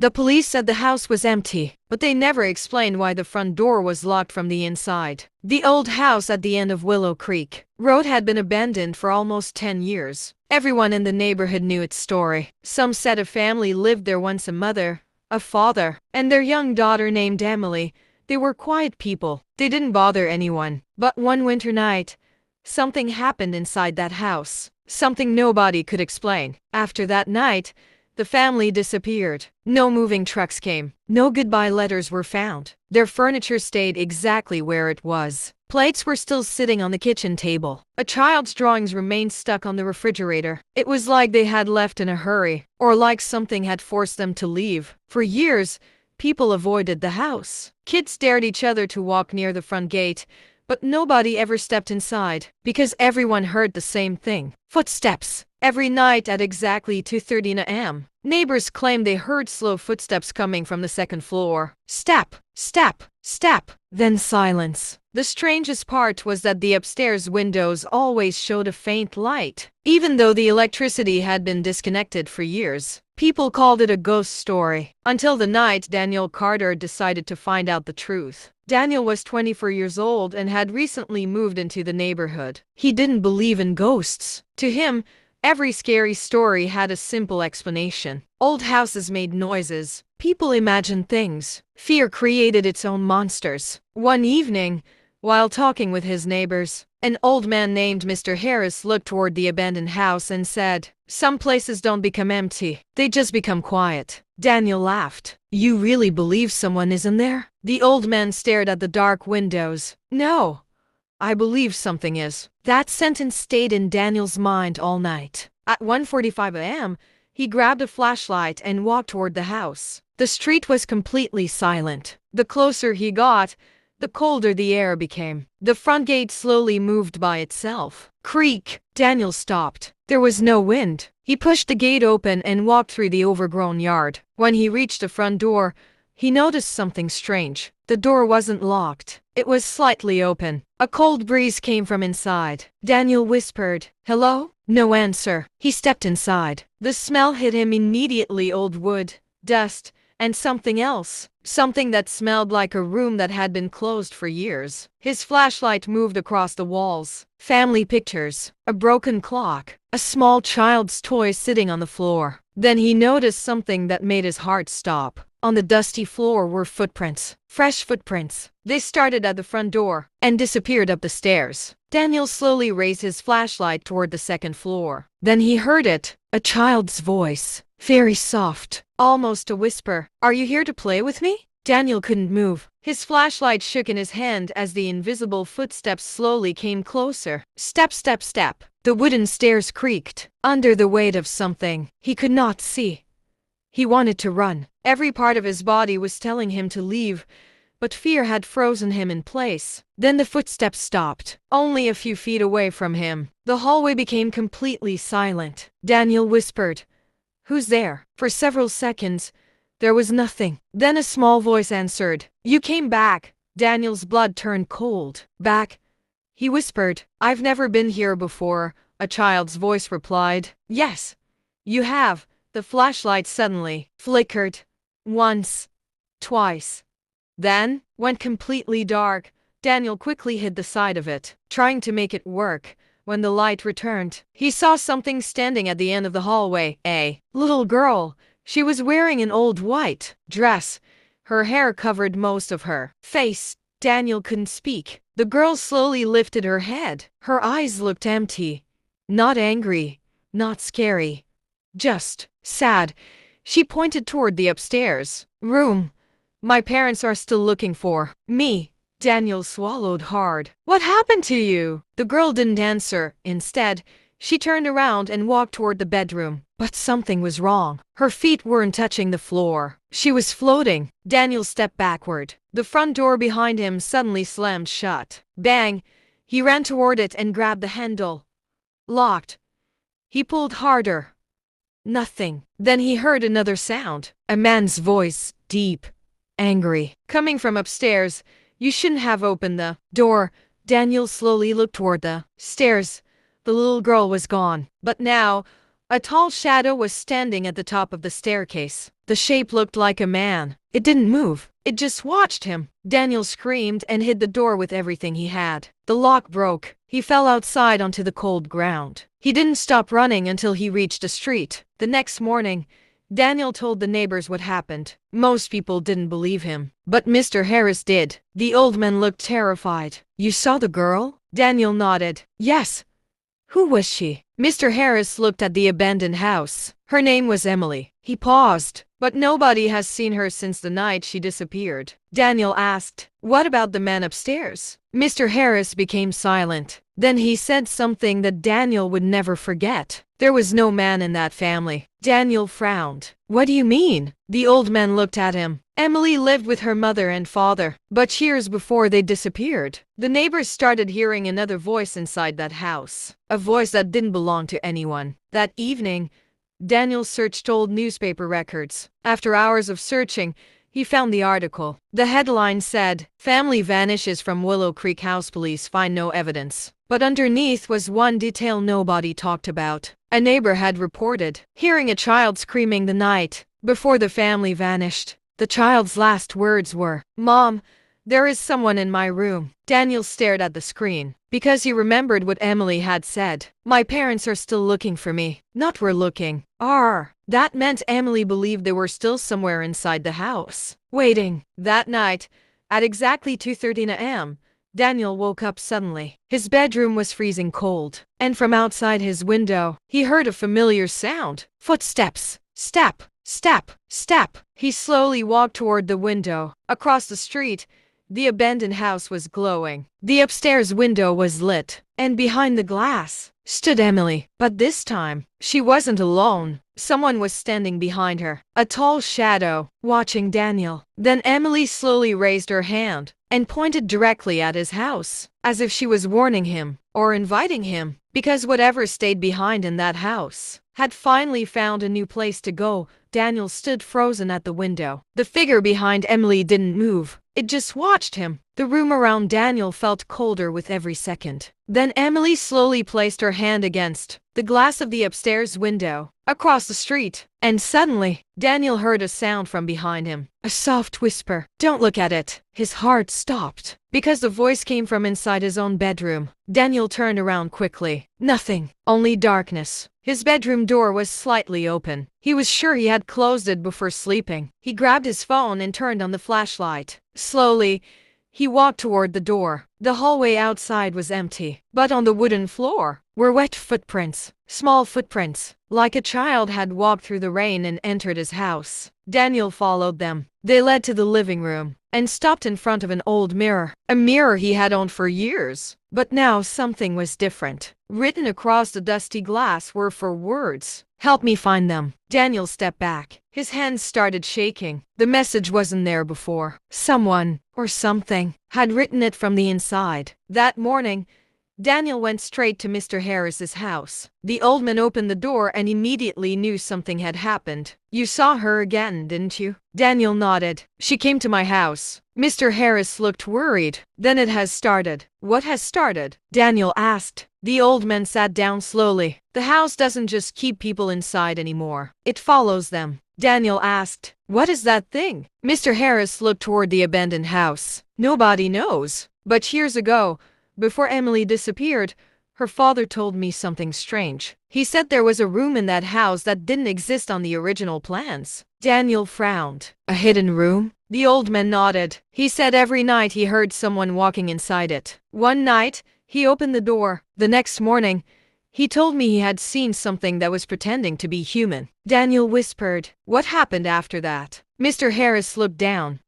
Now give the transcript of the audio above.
The police said the house was empty, but they never explained why the front door was locked from the inside. The old house at the end of Willow Creek Road had been abandoned for almost 10 years. Everyone in the neighborhood knew its story. Some said a family lived there once, a mother, a father, and their young daughter named Emily. They were quiet people. They didn't bother anyone. But one winter night, something happened inside that house. Something nobody could explain. After that night, the family disappeared. No moving trucks came. No goodbye letters were found. Their furniture stayed exactly where it was. Plates were still sitting on the kitchen table. A child's drawings remained stuck on the refrigerator. It was like they had left in a hurry, or like something had forced them to leave. For years, people avoided the house. Kids dared each other to walk near the front gate, but nobody ever stepped inside, because everyone heard the same thing. Footsteps. Every night at exactly 2:30 a.m., neighbors claimed they heard slow footsteps coming from the second floor. Step, step, step, then silence. The strangest part was that the upstairs windows always showed a faint light, even though the electricity had been disconnected for years. People called it a ghost story, until the night Daniel Carter decided to find out the truth. Daniel was 24 years old and had recently moved into the neighborhood. He didn't believe in ghosts. To him, every scary story had a simple explanation. Old houses made noises. People imagined things. Fear created its own monsters. One evening, while talking with his neighbors, an old man named Mr. Harris looked toward the abandoned house and said, "Some places don't become empty. They just become quiet." Daniel laughed. "You really believe someone is in there?" The old man stared at the dark windows. "No. I believe something is." That sentence stayed in Daniel's mind all night. At 1:45 a.m., he grabbed a flashlight and walked toward the house. The street was completely silent. The closer he got, the colder the air became. The front gate slowly moved by itself. Creak! Daniel stopped. There was no wind. He pushed the gate open and walked through the overgrown yard. When he reached the front door, he noticed something strange. The door wasn't locked. It was slightly open. A cold breeze came from inside. Daniel whispered, "Hello?" No answer. He stepped inside. The smell hit him immediately: old wood, dust, and something else. Something that smelled like a room that had been closed for years. His flashlight moved across the walls. Family pictures, a broken clock, a small child's toy sitting on the floor. Then he noticed something that made his heart stop. On the dusty floor were footprints. Fresh footprints. They started at the front door and disappeared up the stairs. Daniel slowly raised his flashlight toward the second floor. Then he heard it. A child's voice. Very soft. Almost a whisper. "Are you here to play with me?" Daniel couldn't move. His flashlight shook in his hand as the invisible footsteps slowly came closer. Step, step, step. The wooden stairs creaked under the weight of something he could not see. He wanted to run. Every part of his body was telling him to leave, but fear had frozen him in place. Then the footsteps stopped, only a few feet away from him. The hallway became completely silent. Daniel whispered, "Who's there?" For several seconds, there was nothing. Then a small voice answered, "You came back." Daniel's blood turned cold. "Back?" he whispered. "I've never been here before," a child's voice replied. "Yes, you have." The flashlight suddenly flickered. Once, twice, then went completely dark. Daniel quickly hid the side of it, trying to make it work. When the light returned, he saw something standing at the end of the hallway. A little girl. She was wearing an old white dress. Her hair covered most of her face. Daniel couldn't speak. The girl slowly lifted her head. Her eyes looked empty. Not angry, not scary. Just sad. She pointed toward the upstairs room. "My parents are still looking for me." Daniel swallowed hard. "What happened to you?" The girl didn't answer. Instead, she turned around and walked toward the bedroom. But something was wrong. Her feet weren't touching the floor. She was floating. Daniel stepped backward. The front door behind him suddenly slammed shut. Bang! He ran toward it and grabbed the handle. Locked. He pulled harder. Nothing. Then he heard another sound. A man's voice, deep, angry, coming from upstairs. "You shouldn't have opened the door." Daniel slowly looked toward the stairs. The little girl was gone. But now, A tall shadow was standing at the top of the staircase. The shape looked like a man. It didn't move. It just watched him. Daniel screamed and hid the door with everything he had. The lock broke. He fell outside onto the cold ground. He didn't stop running until he reached a street. The next morning, Daniel told the neighbors what happened. Most people didn't believe him, but Mr. Harris did. The old man looked terrified. "You saw the girl?" Daniel nodded. "Yes." "Who was she?" Mr. Harris looked at the abandoned house. "Her name was Emily." He paused. "But nobody has seen her since the night she disappeared." Daniel asked, "What about the man upstairs?" Mr. Harris became silent. Then he said something that Daniel would never forget. "There was no man in that family." Daniel frowned. "What do you mean?" The old man looked at him. "Emily lived with her mother and father, but years before they disappeared, the neighbors started hearing another voice inside that house. A voice that didn't belong to anyone." That evening, Daniel searched old newspaper records. After hours of searching, he found the article. The headline said, "Family vanishes from Willow Creek House, police find no evidence." But underneath was one detail nobody talked about. A neighbor had reported hearing a child screaming the night before the family vanished. The child's last words were, "Mom, there is someone in my room." Daniel stared at the screen because he remembered what Emily had said. "My parents are still looking for me." Not "we're looking." That meant Emily believed they were still somewhere inside the house, waiting. That night, at exactly 2:13 a.m., Daniel woke up suddenly. His bedroom was freezing cold, and from outside his window, he heard a familiar sound. Footsteps. Step, step, step. He slowly walked toward the window. Across the street, the abandoned house was glowing. The upstairs window was lit, and behind the glass stood Emily. But this time, she wasn't alone. Someone was standing behind her, a tall shadow, watching Daniel. Then Emily slowly raised her hand and pointed directly at his house, as if she was warning him or inviting him, because whatever stayed behind in that house had finally found a new place to go. Daniel stood frozen at the window. The figure behind Emily didn't move. It just watched him. The room around Daniel felt colder with every second. Then Emily slowly placed her hand against the glass of the upstairs window across the street. And suddenly, Daniel heard a sound from behind him. A soft whisper. "Don't look at it." His heart stopped because the voice came from inside his own bedroom. Daniel turned around quickly. Nothing. Only darkness. His bedroom door was slightly open. He was sure he had closed it before sleeping. He grabbed his phone and turned on the flashlight. Slowly, he walked toward the door. The hallway outside was empty, but on the wooden floor were wet footprints. Small footprints, like a child had walked through the rain and entered his house. Daniel followed them. They led to the living room and stopped in front of an old mirror. A mirror he had owned for years. But now something was different. Written across the dusty glass were 4 words. "Help me find them." Daniel stepped back. His hands started shaking. The message wasn't there before. Someone, or something, had written it from the inside. That morning, Daniel went straight to Mr. Harris's house. The old man opened the door and immediately knew something had happened. "You saw her again, didn't you?" Daniel nodded. "She came to my house." Mr. Harris looked worried. "Then it has started." "What has started?" Daniel asked. The old man sat down slowly. "The house doesn't just keep people inside anymore. It follows them." Daniel asked, "What is that thing?" Mr. Harris looked toward the abandoned house. "Nobody knows. But years ago, before Emily disappeared, her father told me something strange. He said there was a room in that house that didn't exist on the original plans." Daniel frowned. "A hidden room?" The old man nodded. "He said every night he heard someone walking inside it. One night, he opened the door. The next morning, he told me he had seen something that was pretending to be human." Daniel whispered, "What happened after that?" Mr. Harris looked down.